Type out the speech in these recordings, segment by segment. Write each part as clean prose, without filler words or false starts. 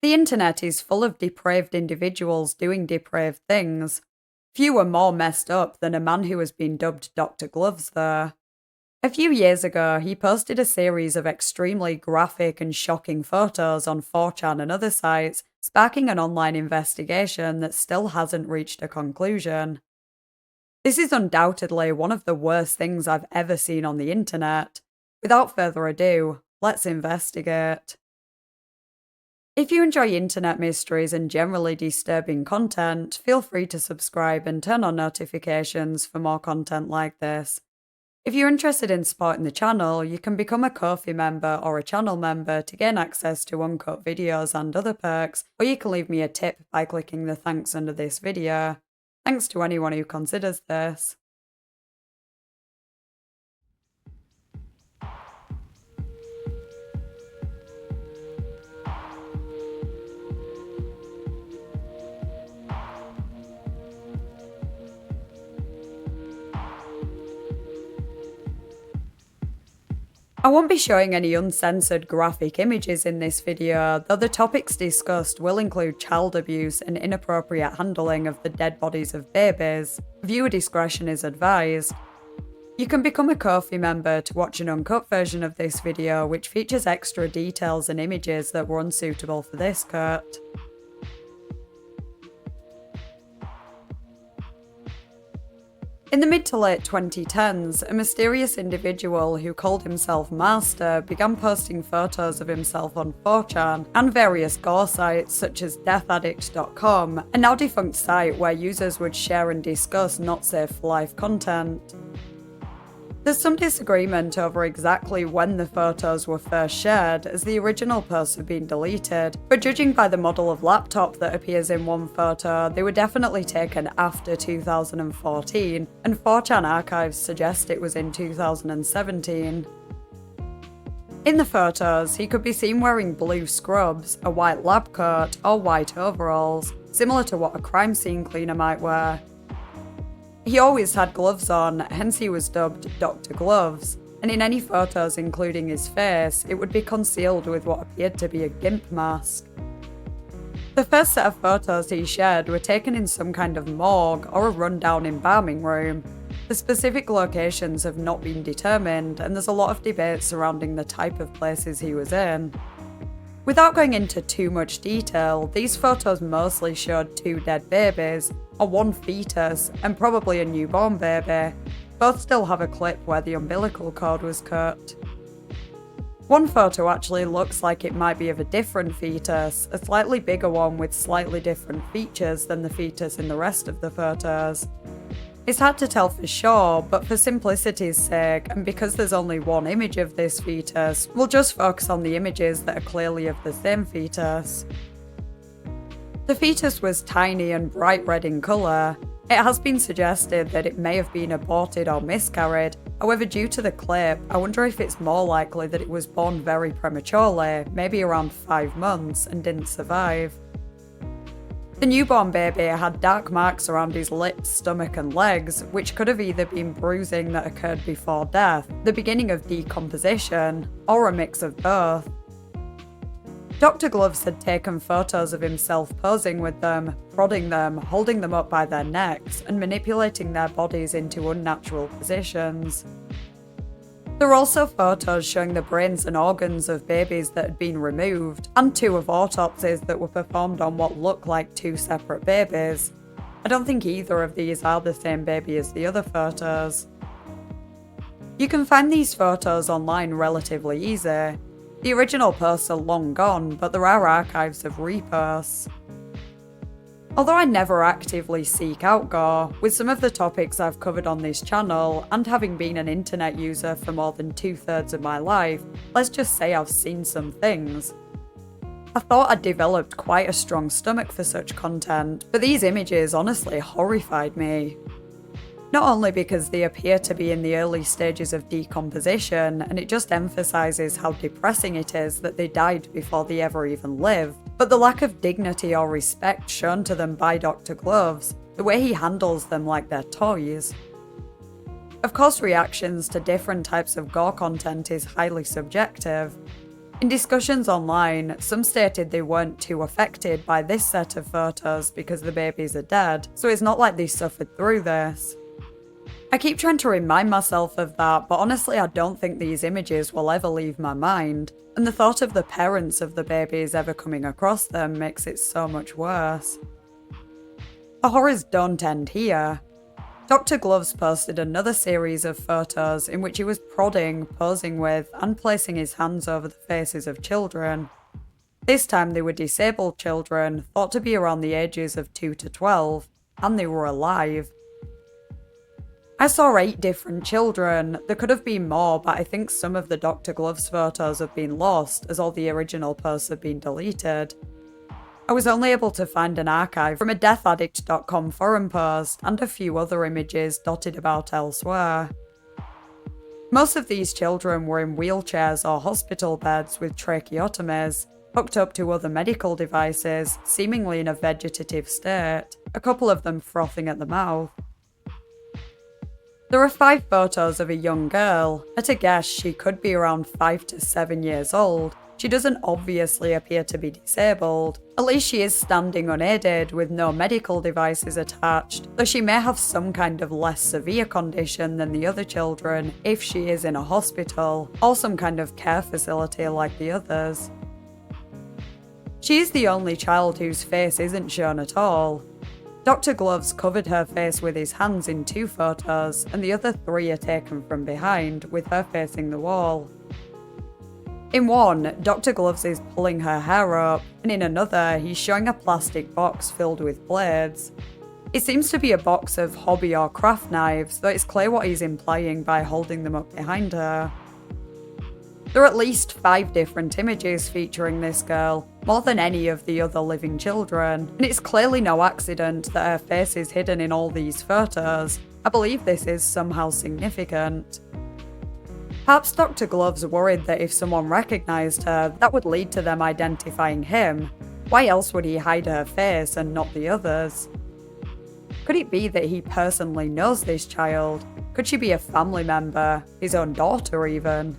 The internet is full of depraved individuals doing depraved things. Few are more messed up than a man who has been dubbed Dr. Gloves, though. A few years ago, he posted a series of extremely graphic and shocking photos on 4chan and other sites, sparking an online investigation that still hasn't reached a conclusion. This is undoubtedly one of the worst things I've ever seen on the internet. Without further ado, let's investigate. If you enjoy internet mysteries and generally disturbing content, feel free to subscribe and turn on notifications for more content like this. If you're interested in supporting the channel, you can become a Ko-fi member or a channel member to gain access to uncut videos and other perks, or you can leave me a tip by clicking the thanks under this video. Thanks to anyone who considers this. I won't be showing any uncensored graphic images in this video, though the topics discussed will include child abuse and inappropriate handling of the dead bodies of babies. Viewer discretion is advised. You can become a Ko-fi member to watch an uncut version of this video, which features extra details and images that were unsuitable for this cut. In the mid to late 2010s, a mysterious individual who called himself Master began posting photos of himself on 4chan and various gore sites such as deathaddict.com, a now defunct site where users would share and discuss not safe for life content. There's some disagreement over exactly when the photos were first shared, as the original posts have been deleted, but judging by the model of laptop that appears in one photo, they were definitely taken after 2014, and 4chan archives suggest it was in 2017. In the photos, he could be seen wearing blue scrubs, a white lab coat, or white overalls, similar to what a crime scene cleaner might wear. He always had gloves on, hence he was dubbed Dr. Gloves, and in any photos including his face, it would be concealed with what appeared to be a GIMP mask. The first set of photos he shared were taken in some kind of morgue or a rundown embalming room. The specific locations have not been determined, and there's a lot of debate surrounding the type of places he was in. Without going into too much detail, these photos mostly showed two dead babies, or one fetus, and probably a newborn baby. Both still have a clip where the umbilical cord was cut. One photo actually looks like it might be of a different fetus, a slightly bigger one with slightly different features than the fetus in the rest of the photos. It's hard to tell for sure, but for simplicity's sake, and because there's only one image of this fetus, we'll just focus on the images that are clearly of the same fetus. The fetus was tiny and bright red in colour. It has been suggested that it may have been aborted or miscarried. However, due to the clip, I wonder if it's more likely that it was born very prematurely, maybe around 5 months, and didn't survive. The newborn baby had dark marks around his lips, stomach and legs, which could have either been bruising that occurred before death, the beginning of decomposition, or a mix of both. Dr. Gloves had taken photos of himself posing with them, prodding them, holding them up by their necks, and manipulating their bodies into unnatural positions. There were also photos showing the brains and organs of babies that had been removed, and 2 of autopsies that were performed on what looked like 2 separate babies. I don't think either of these are the same baby as the other photos. You can find these photos online relatively easy. The original posts are long gone, but there are archives of reposts. Although I never actively seek out gore, with some of the topics I've covered on this channel, and having been an internet user for more than 2/3 of my life, let's just say I've seen some things. I thought I'd developed quite a strong stomach for such content, but these images honestly horrified me. Not only because they appear to be in the early stages of decomposition, and it just emphasises how depressing it is that they died before they ever even lived, but the lack of dignity or respect shown to them by Dr. Gloves, the way he handles them like they're toys. Of course, reactions to different types of gore content is highly subjective. In discussions online, some stated they weren't too affected by this set of photos because the babies are dead, so it's not like they suffered through this. I keep trying to remind myself of that, but honestly I don't think these images will ever leave my mind, and the thought of the parents of the babies ever coming across them makes it so much worse. The horrors don't end here. Dr. Gloves posted another series of photos in which he was prodding, posing with, and placing his hands over the faces of children. This time they were disabled children, thought to be around the ages of 2 to 12, and they were alive. I saw 8 different children. There could have been more, but I think some of the Dr. Gloves photos have been lost as all the original posts have been deleted. I was only able to find an archive from a deathaddict.com forum post and a few other images dotted about elsewhere. Most of these children were in wheelchairs or hospital beds with tracheotomies, hooked up to other medical devices, seemingly in a vegetative state, a couple of them frothing at the mouth. There are 5 photos of a young girl. At a guess, she could be around 5 to 7 years old. She doesn't obviously appear to be disabled. At least she is standing unaided with no medical devices attached, though she may have some kind of less severe condition than the other children if she is in a hospital or some kind of care facility like the others. She is the only child whose face isn't shown at all. Dr. Gloves covered her face with his hands in 2 photos, and the other 3 are taken from behind, with her facing the wall. In one, Dr. Gloves is pulling her hair up, and in another, he's showing a plastic box filled with blades. It seems to be a box of hobby or craft knives, though it's clear what he's implying by holding them up behind her. There are at least 5 different images featuring this girl, more than any of the other living children, and it's clearly no accident that her face is hidden in all these photos. I believe this is somehow significant. Perhaps Dr. Gloves worried that if someone recognised her, that would lead to them identifying him. Why else would he hide her face and not the others? Could it be that he personally knows this child? Could she be a family member, his own daughter even?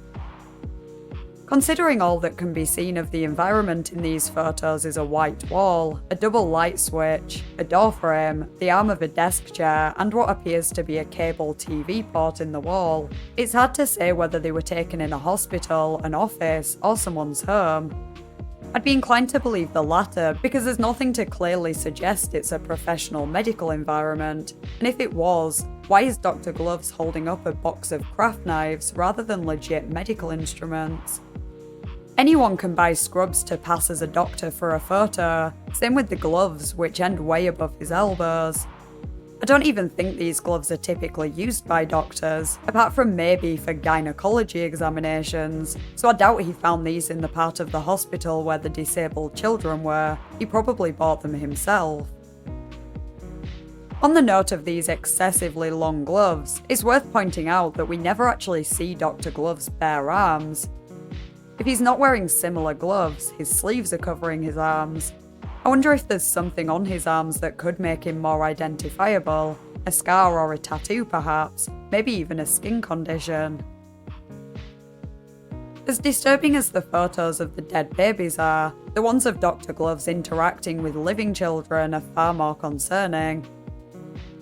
Considering all that can be seen of the environment in these photos is a white wall, a double light switch, a door frame, the arm of a desk chair, and what appears to be a cable TV port in the wall, it's hard to say whether they were taken in a hospital, an office, or someone's home. I'd be inclined to believe the latter because there's nothing to clearly suggest it's a professional medical environment, and if it was, why is Dr. Gloves holding up a box of craft knives rather than legit medical instruments? Anyone can buy scrubs to pass as a doctor for a photo, same with the gloves, which end way above his elbows. I don't even think these gloves are typically used by doctors, apart from maybe for gynecology examinations, so I doubt he found these in the part of the hospital where the disabled children were. He probably bought them himself. On the note of these excessively long gloves, it's worth pointing out that we never actually see Dr. Gloves' bare arms. If he's not wearing similar gloves, his sleeves are covering his arms. I wonder if there's something on his arms that could make him more identifiable. A scar or a tattoo perhaps, maybe even a skin condition. As disturbing as the photos of the dead babies are, the ones of Dr. Gloves interacting with living children are far more concerning.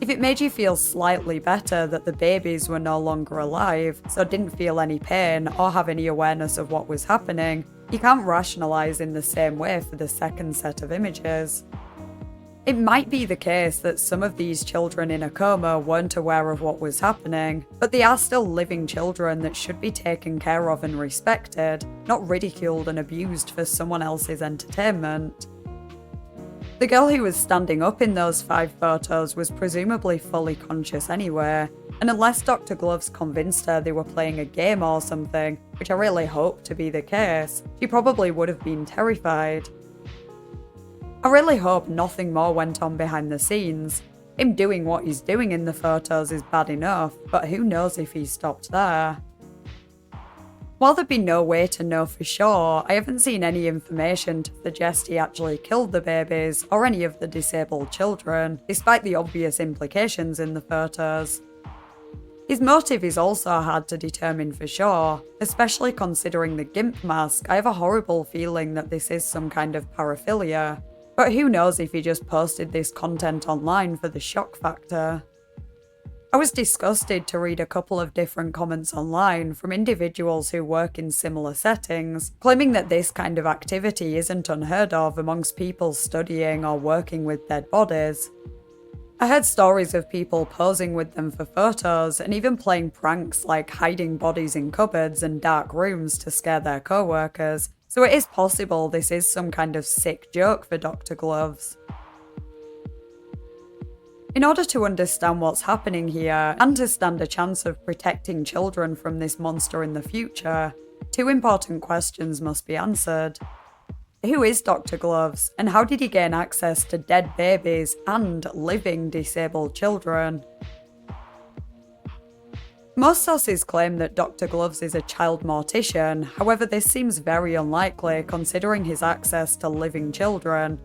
If it made you feel slightly better that the babies were no longer alive, so didn't feel any pain or have any awareness of what was happening, you can't rationalise in the same way for the second set of images. It might be the case that some of these children in a coma weren't aware of what was happening, but they are still living children that should be taken care of and respected, not ridiculed and abused for someone else's entertainment. The girl who was standing up in those 5 photos was presumably fully conscious anyway, and unless Dr. Gloves convinced her they were playing a game or something, which I really hope to be the case, she probably would have been terrified. I really hope nothing more went on behind the scenes. Him doing what he's doing in the photos is bad enough, but who knows if he stopped there. While there'd be no way to know for sure, I haven't seen any information to suggest he actually killed the babies or any of the disabled children, despite the obvious implications in the photos. His motive is also hard to determine for sure, especially considering the GIMP mask. I have a horrible feeling that this is some kind of paraphilia, but who knows if he just posted this content online for the shock factor. I was disgusted to read a couple of different comments online from individuals who work in similar settings, claiming that this kind of activity isn't unheard of amongst people studying or working with dead bodies. I heard stories of people posing with them for photos and even playing pranks like hiding bodies in cupboards and dark rooms to scare their co-workers, so it is possible this is some kind of sick joke for Dr. Gloves. In order to understand what's happening here, and to stand a chance of protecting children from this monster in the future, two important questions must be answered. Who is Dr. Gloves, and how did he gain access to dead babies and living disabled children? Most sources claim that Dr. Gloves is a child mortician, however this seems very unlikely considering his access to living children.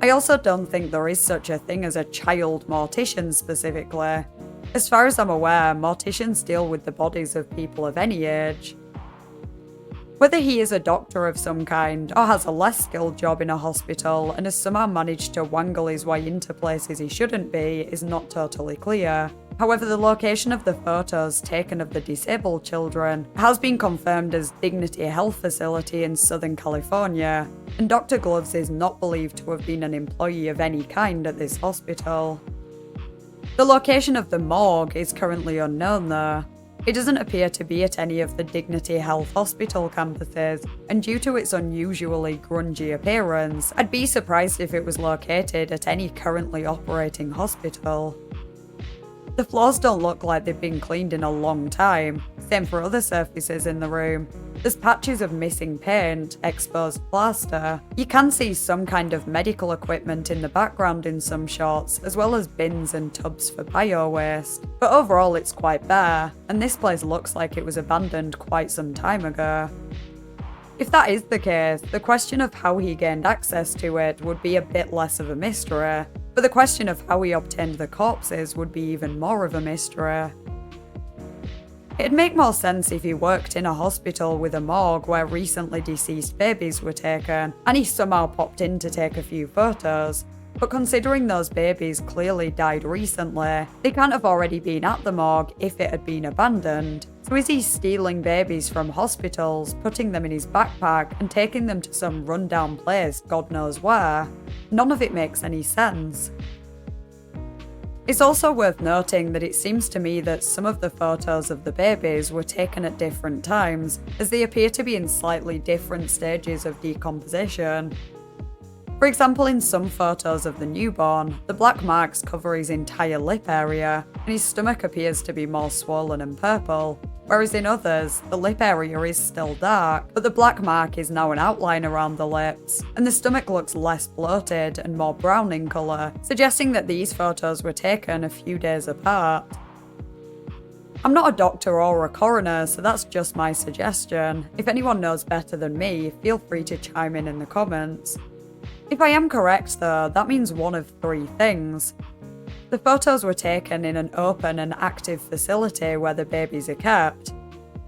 I also don't think there is such a thing as a child mortician specifically. As far as I'm aware, morticians deal with the bodies of people of any age. Whether he is a doctor of some kind, or has a less skilled job in a hospital and has somehow managed to wangle his way into places he shouldn't be, is not totally clear. However, the location of the photos taken of the disabled children has been confirmed as Dignity Health Facility in Southern California, and Dr. Gloves is not believed to have been an employee of any kind at this hospital. The location of the morgue is currently unknown though. It doesn't appear to be at any of the Dignity Health Hospital campuses, and due to its unusually grungy appearance, I'd be surprised if it was located at any currently operating hospital. The floors don't look like they've been cleaned in a long time, same for other surfaces in the room. There's patches of missing paint, exposed plaster. You can see some kind of medical equipment in the background in some shots, as well as bins and tubs for bio-waste. But overall it's quite bare, and this place looks like it was abandoned quite some time ago. If that is the case, the question of how he gained access to it would be a bit less of a mystery, but the question of how he obtained the corpses would be even more of a mystery. It'd make more sense if he worked in a hospital with a morgue where recently deceased babies were taken, and he somehow popped in to take a few photos. But considering those babies clearly died recently, they can't have already been at the morgue if it had been abandoned. So is he stealing babies from hospitals, putting them in his backpack, and taking them to some rundown place God knows where? None of it makes any sense. It's also worth noting that it seems to me that some of the photos of the babies were taken at different times, as they appear to be in slightly different stages of decomposition. For example, in some photos of the newborn, the black marks cover his entire lip area, and his stomach appears to be more swollen and purple, whereas in others, the lip area is still dark, but the black mark is now an outline around the lips, and the stomach looks less bloated and more brown in colour, suggesting that these photos were taken a few days apart. I'm not a doctor or a coroner, so that's just my suggestion. If anyone knows better than me, feel free to chime in the comments. If I am correct though, that means one of three things. The photos were taken in an open and active facility where the babies are kept.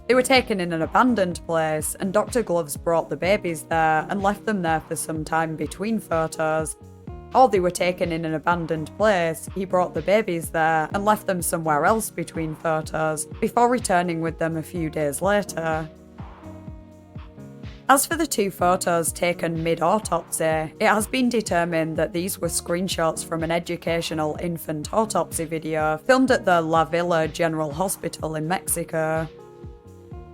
They were taken in an abandoned place, and Dr. Gloves brought the babies there and left them there for some time between photos. Or they were taken in an abandoned place, he brought the babies there and left them somewhere else between photos, before returning with them a few days later. As for the two photos taken mid-autopsy, it has been determined that these were screenshots from an educational infant autopsy video filmed at the La Villa General Hospital in Mexico.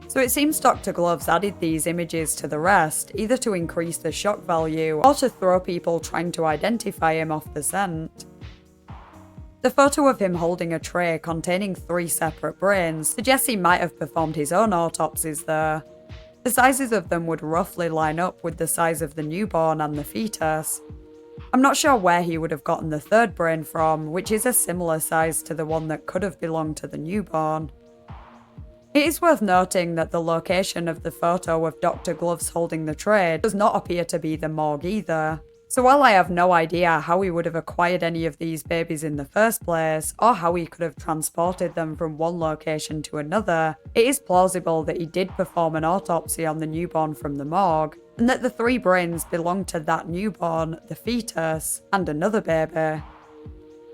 So it seems Dr. Gloves added these images to the rest, either to increase the shock value or to throw people trying to identify him off the scent. The photo of him holding a tray containing 3 separate brains suggests he might have performed his own autopsies there. The sizes of them would roughly line up with the size of the newborn and the fetus. I'm not sure where he would have gotten the 3rd brain from, which is a similar size to the one that could have belonged to the newborn. It is worth noting that the location of the photo of Dr. Gloves holding the tray does not appear to be the morgue either. So while I have no idea how he would have acquired any of these babies in the first place, or how he could have transported them from one location to another, it is plausible that he did perform an autopsy on the newborn from the morgue, and that the 3 brains belonged to that newborn, the fetus, and another baby.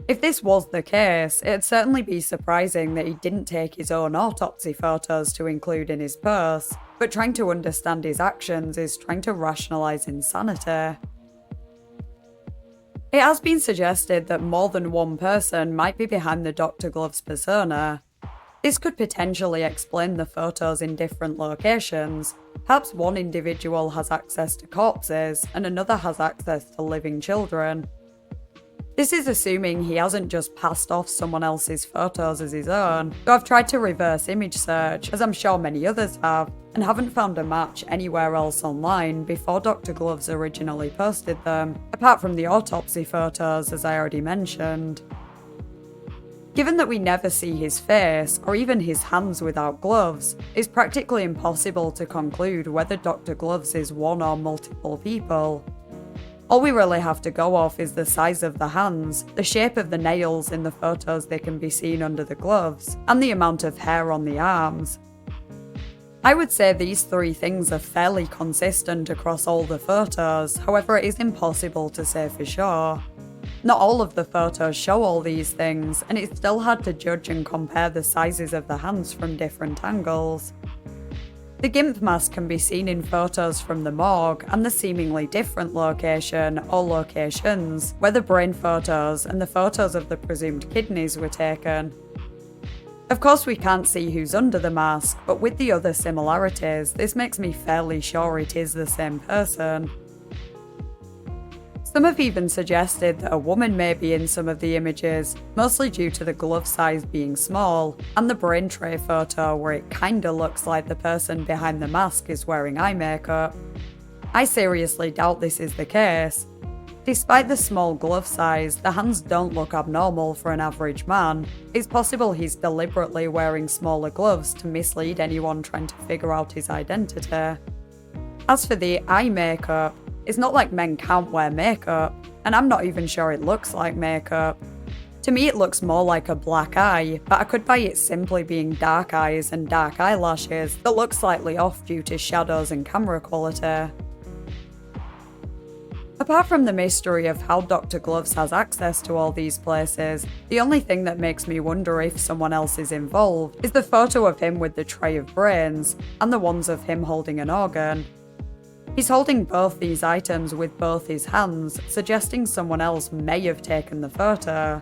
If this was the case, it'd certainly be surprising that he didn't take his own autopsy photos to include in his posts, but trying to understand his actions is trying to rationalise insanity. It has been suggested that more than one person might be behind the Dr. Gloves persona. This could potentially explain the photos in different locations. Perhaps one individual has access to corpses and another has access to living children. This is assuming he hasn't just passed off someone else's photos as his own, so I've tried to reverse image search, as I'm sure many others have, and haven't found a match anywhere else online before Dr. Gloves originally posted them, apart from the autopsy photos as I already mentioned. Given that we never see his face, or even his hands without gloves, it's practically impossible to conclude whether Dr. Gloves is one or multiple people. All we really have to go off is the size of the hands, the shape of the nails in the photos they can be seen under the gloves, and the amount of hair on the arms. I would say these 3 things are fairly consistent across all the photos, however it is impossible to say for sure. Not all of the photos show all these things, and it's still hard to judge and compare the sizes of the hands from different angles. The GIMP mask can be seen in photos from the morgue and the seemingly different location or locations where the brain photos and the photos of the presumed kidneys were taken. Of course we can't see who's under the mask, but with the other similarities, this makes me fairly sure it is the same person. Some have even suggested that a woman may be in some of the images, mostly due to the glove size being small, and the brain tray photo where it kinda looks like the person behind the mask is wearing eye makeup. I seriously doubt this is the case. Despite the small glove size, the hands don't look abnormal for an average man. It's possible he's deliberately wearing smaller gloves to mislead anyone trying to figure out his identity. As for the eye makeup, it's not like men can't wear makeup, and I'm not even sure it looks like makeup. To me it looks more like a black eye, but I could buy it simply being dark eyes and dark eyelashes that look slightly off due to shadows and camera quality. Apart from the mystery of how Dr. Gloves has access to all these places, the only thing that makes me wonder if someone else is involved is the photo of him with the tray of brains, and the ones of him holding an organ. He's holding both these items with both his hands, suggesting someone else may have taken the photo.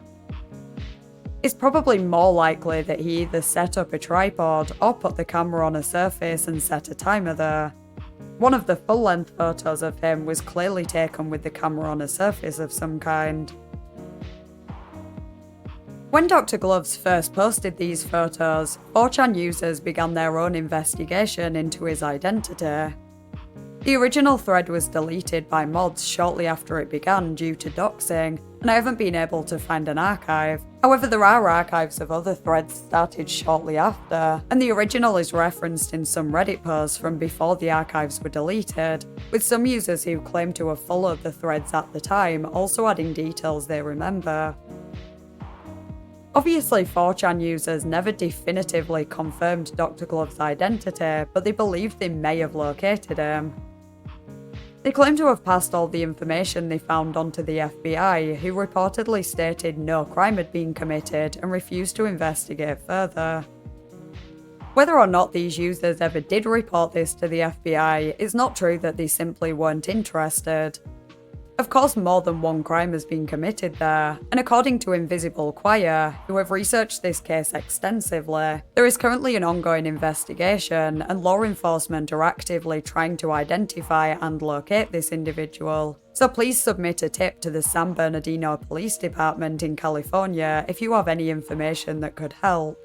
It's probably more likely that he either set up a tripod or put the camera on a surface and set a timer there. One of the full-length photos of him was clearly taken with the camera on a surface of some kind. When Dr. Gloves first posted these photos, 4chan users began their own investigation into his identity. The original thread was deleted by mods shortly after it began due to doxing, and I haven't been able to find an archive. However, there are archives of other threads started shortly after, and the original is referenced in some Reddit posts from before the archives were deleted, with some users who claim to have followed the threads at the time also adding details they remember. Obviously, 4chan users never definitively confirmed Dr. Gloves' identity, but they believed they may have located him. They claim to have passed all the information they found onto the FBI, who reportedly stated no crime had been committed and refused to investigate further. Whether or not these users ever did report this to the FBI, it's not true that they simply weren't interested. Of course, more than one crime has been committed there, and according to Invisible Choir, who have researched this case extensively, there is currently an ongoing investigation, and law enforcement are actively trying to identify and locate this individual. So please submit a tip to the San Bernardino Police Department in California if you have any information that could help.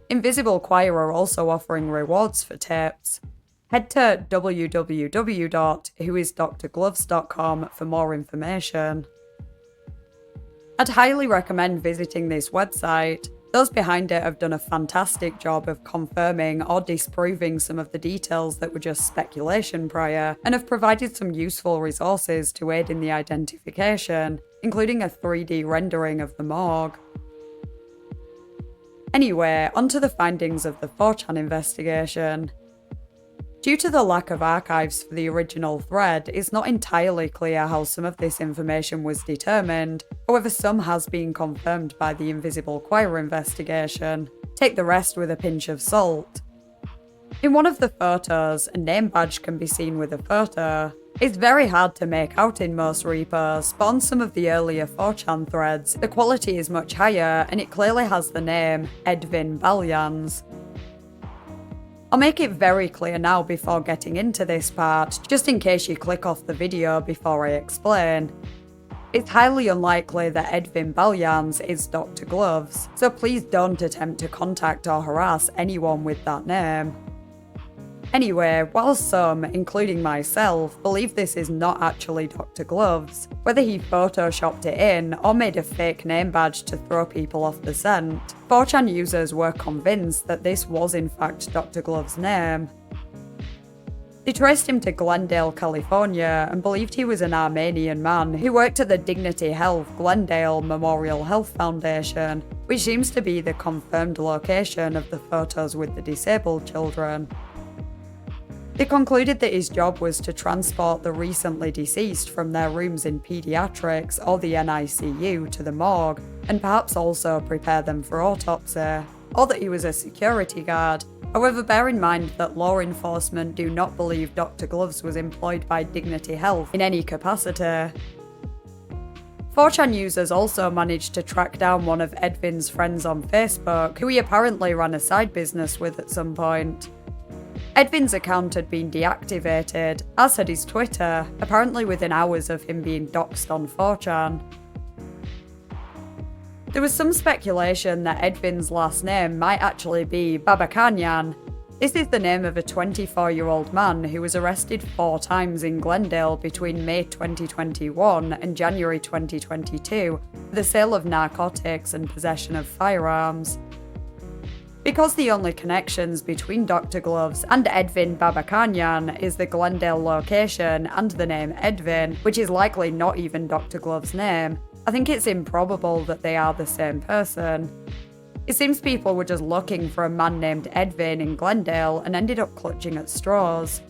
Invisible Choir are also offering rewards for tips. Head to www.whoisdrgloves.com for more information. I'd highly recommend visiting this website. Those behind it have done a fantastic job of confirming or disproving some of the details that were just speculation prior, and have provided some useful resources to aid in the identification, including a 3D rendering of the morgue. Anyway, onto the findings of the 4chan investigation. Due to the lack of archives for the original thread, it's not entirely clear how some of this information was determined, however some has been confirmed by the Invisible Choir investigation. Take the rest with a pinch of salt. In one of the photos, a name badge can be seen with a photo. It's very hard to make out in most repos, but on some of the earlier 4chan threads, the quality is much higher and it clearly has the name Edvin Baljans. I'll make it very clear now before getting into this part, just in case you click off the video before I explain. It's highly unlikely that Edvin Baljans is Dr. Gloves, so please don't attempt to contact or harass anyone with that name. Anyway, while some, including myself, believe this is not actually Dr. Gloves, whether he photoshopped it in or made a fake name badge to throw people off the scent, 4chan users were convinced that this was in fact Dr. Gloves' name. They traced him to Glendale, California, and believed he was an Armenian man who worked at the Dignity Health Glendale Memorial Health Foundation, which seems to be the confirmed location of the photos with the disabled children. They concluded that his job was to transport the recently deceased from their rooms in pediatrics or the NICU to the morgue, and perhaps also prepare them for autopsy, or that he was a security guard. However, bear in mind that law enforcement do not believe Dr. Gloves was employed by Dignity Health in any capacity. 4chan users also managed to track down one of Edvin's friends on Facebook, who he apparently ran a side business with at some point. Edvin's account had been deactivated, as had his Twitter, apparently within hours of him being doxxed on 4chan. There was some speculation that Edvin's last name might actually be Babakanyan. This is the name of a 24-year-old man who was arrested 4 times in Glendale between May 2021 and January 2022 for the sale of narcotics and possession of firearms. Because the only connections between Dr. Gloves and Edvin Babakanyan is the Glendale location and the name Edvin, which is likely not even Dr. Gloves' name, I think it's improbable that they are the same person. It seems people were just looking for a man named Edvin in Glendale and ended up clutching at straws.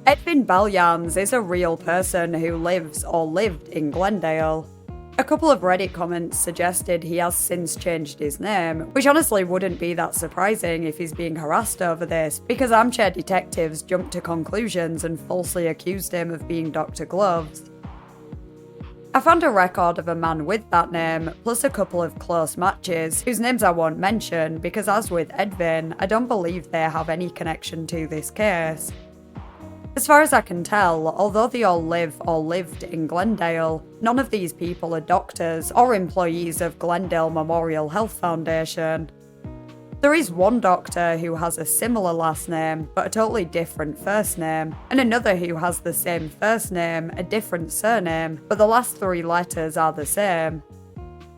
Edvin Baljans is a real person who lives or lived in Glendale. A couple of Reddit comments suggested he has since changed his name, which honestly wouldn't be that surprising if he's being harassed over this, because armchair detectives jumped to conclusions and falsely accused him of being Dr. Gloves. I found a record of a man with that name, plus a couple of close matches, whose names I won't mention because as with Edvin, I don't believe they have any connection to this case. As far as I can tell, although they all live or lived in Glendale, none of these people are doctors or employees of Glendale Memorial Health Foundation. There is one doctor who has a similar last name but a totally different first name, and another who has the same first name, a different surname, but the last 3 letters are the same.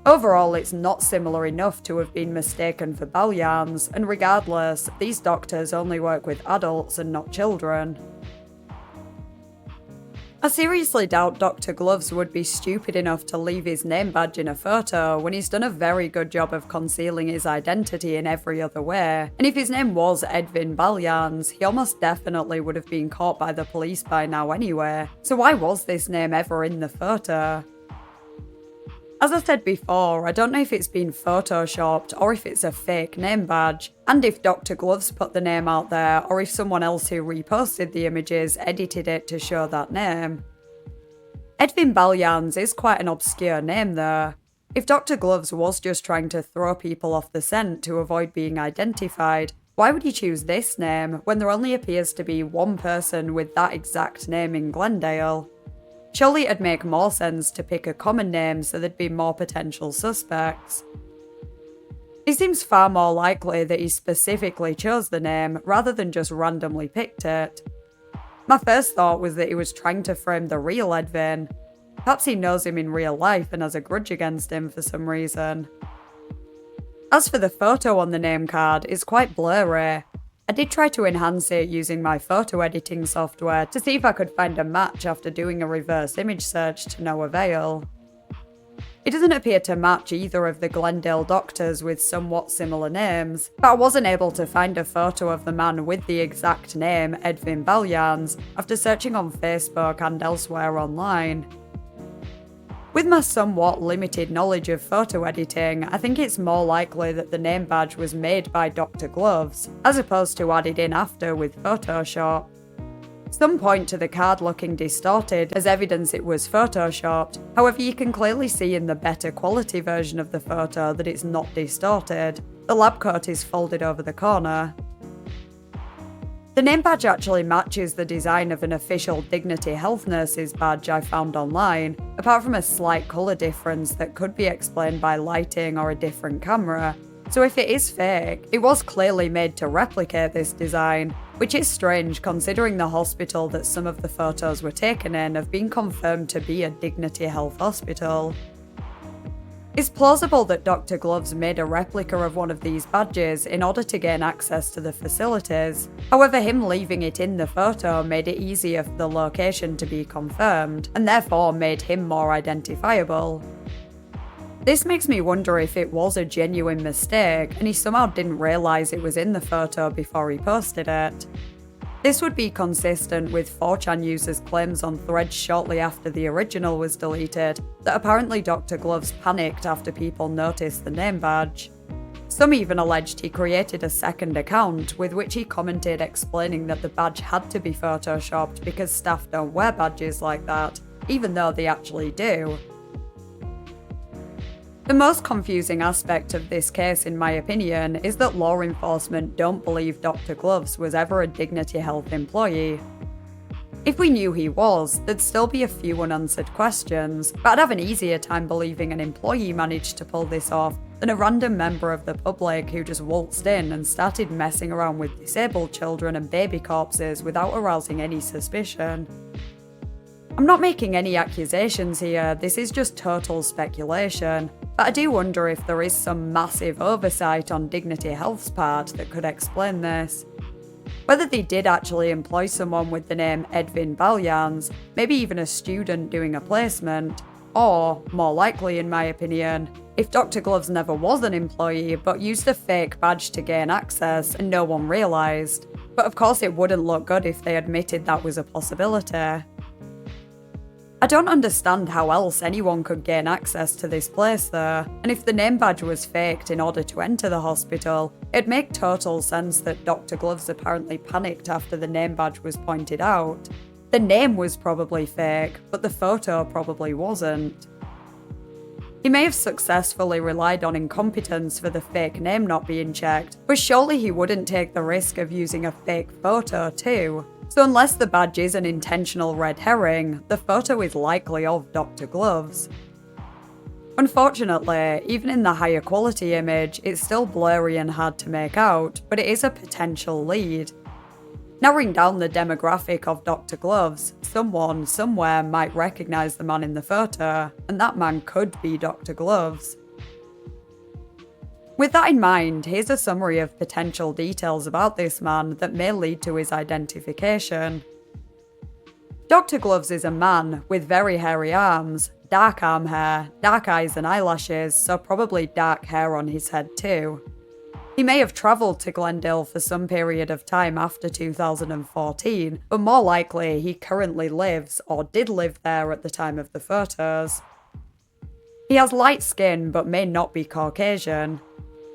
Overall, it's not similar enough to have been mistaken for Baljans, and regardless, these doctors only work with adults and not children. I seriously doubt Dr. Gloves would be stupid enough to leave his name badge in a photo when he's done a very good job of concealing his identity in every other way, and if his name was Edvin Baljans, he almost definitely would have been caught by the police by now anyway, so why was this name ever in the photo? As I said before, I don't know if it's been photoshopped or if it's a fake name badge, and if Dr. Gloves put the name out there or if someone else who reposted the images edited it to show that name. Edvin Baljans is quite an obscure name though. If Dr. Gloves was just trying to throw people off the scent to avoid being identified, why would he choose this name when there only appears to be one person with that exact name in Glendale? Surely it'd make more sense to pick a common name so there'd be more potential suspects. It seems far more likely that he specifically chose the name rather than just randomly picked it. My first thought was that he was trying to frame the real Edvin. Perhaps he knows him in real life and has a grudge against him for some reason. As for the photo on the name card, it's quite blurry. I did try to enhance it using my photo editing software to see if I could find a match after doing a reverse image search to no avail. It doesn't appear to match either of the Glendale doctors with somewhat similar names, but I wasn't able to find a photo of the man with the exact name, Edwin Balyans, after searching on Facebook and elsewhere online. With my somewhat limited knowledge of photo editing, I think it's more likely that the name badge was made by Dr. Gloves, as opposed to added in after with Photoshop. Some point to the card looking distorted as evidence it was photoshopped, however you can clearly see in the better quality version of the photo that it's not distorted. The lab coat is folded over the corner. The name badge actually matches the design of an official Dignity Health Nurses badge I found online, apart from a slight colour difference that could be explained by lighting or a different camera. So if it is fake, it was clearly made to replicate this design, which is strange considering the hospital that some of the photos were taken in have been confirmed to be a Dignity Health hospital. It's plausible that Dr. Gloves made a replica of one of these badges in order to gain access to the facilities. However, him leaving it in the photo made it easier for the location to be confirmed, and therefore made him more identifiable. This makes me wonder if it was a genuine mistake and he somehow didn't realise it was in the photo before he posted it. This would be consistent with 4chan users' claims on threads shortly after the original was deleted that apparently Dr. Gloves panicked after people noticed the name badge. Some even alleged he created a second account with which he commented explaining that the badge had to be photoshopped because staff don't wear badges like that, even though they actually do. The most confusing aspect of this case, in my opinion, is that law enforcement don't believe Dr. Gloves was ever a Dignity Health employee. If we knew he was, there'd still be a few unanswered questions, but I'd have an easier time believing an employee managed to pull this off than a random member of the public who just waltzed in and started messing around with disabled children and baby corpses without arousing any suspicion. I'm not making any accusations here, this is just total speculation, but I do wonder if there is some massive oversight on Dignity Health's part that could explain this. Whether they did actually employ someone with the name Edwin Balyans, maybe even a student doing a placement, or, more likely in my opinion, if Dr. Gloves never was an employee but used a fake badge to gain access and no one realised. But of course it wouldn't look good if they admitted that was a possibility. I don't understand how else anyone could gain access to this place though, and if the name badge was faked in order to enter the hospital, it'd make total sense that Dr. Gloves apparently panicked after the name badge was pointed out. The name was probably fake, but the photo probably wasn't. He may have successfully relied on incompetence for the fake name not being checked, but surely he wouldn't take the risk of using a fake photo too. So unless the badge is an intentional red herring, the photo is likely of Dr. Gloves. Unfortunately, even in the higher quality image, it's still blurry and hard to make out, but it is a potential lead. Narrowing down the demographic of Dr. Gloves, someone somewhere might recognise the man in the photo, and that man could be Dr. Gloves. With that in mind, here's a summary of potential details about this man that may lead to his identification. Dr. Gloves is a man with very hairy arms, dark arm hair, dark eyes and eyelashes, so probably dark hair on his head too. He may have travelled to Glendale for some period of time after 2014, but more likely he currently lives or did live there at the time of the photos. He has light skin but may not be Caucasian.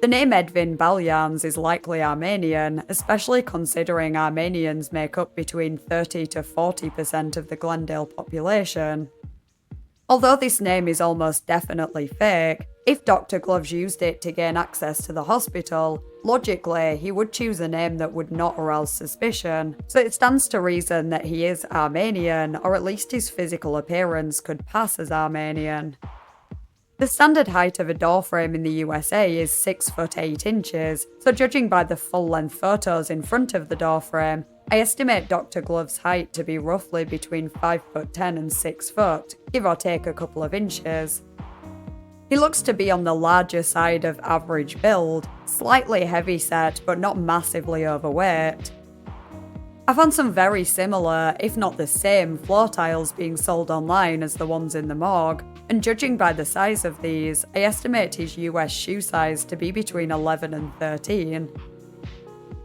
The name Edwin Balyans is likely Armenian, especially considering Armenians make up between 30 to 40% of the Glendale population. Although this name is almost definitely fake, if Dr. Gloves used it to gain access to the hospital, logically he would choose a name that would not arouse suspicion, so it stands to reason that he is Armenian, or at least his physical appearance could pass as Armenian. The standard height of a door frame in the USA is 6 foot 8 inches, so judging by the full-length photos in front of the door frame, I estimate Dr. Gloves' height to be roughly between 5 foot 10 and 6 foot, give or take a couple of inches. He looks to be on the larger side of average build, slightly heavy-set but not massively overweight. I found some very similar, if not the same, floor tiles being sold online as the ones in the morgue, and judging by the size of these, I estimate his US shoe size to be between 11 and 13.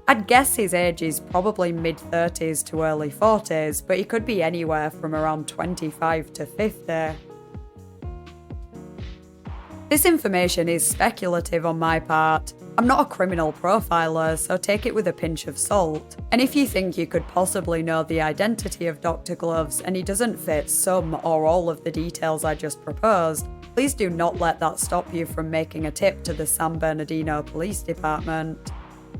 I'd guess his age is probably mid-30s to early 40s, but he could be anywhere from around 25 to 50. This information is speculative on my part. I'm not a criminal profiler, so take it with a pinch of salt. And if you think you could possibly know the identity of Dr. Gloves and he doesn't fit some or all of the details I just proposed, please do not let that stop you from making a tip to the San Bernardino Police Department.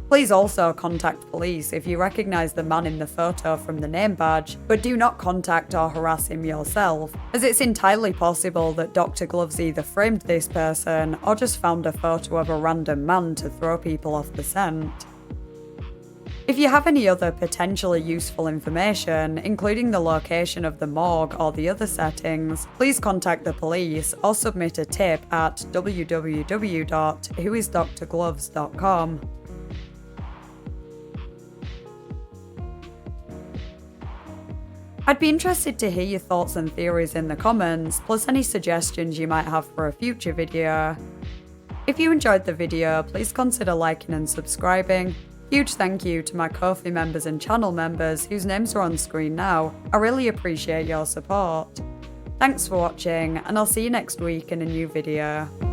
Please also contact police if you recognise the man in the photo from the name badge, but do not contact or harass him yourself, as it's entirely possible that Dr. Gloves either framed this person or just found a photo of a random man to throw people off the scent. If you have any other potentially useful information, including the location of the morgue or the other settings, please contact the police or submit a tip at www.whoisdrgloves.com. I'd be interested to hear your thoughts and theories in the comments, plus any suggestions you might have for a future video. If you enjoyed the video, please consider liking and subscribing. Huge thank you to my Ko-fi members and channel members whose names are on screen now. I really appreciate your support. Thanks for watching, and I'll see you next week in a new video.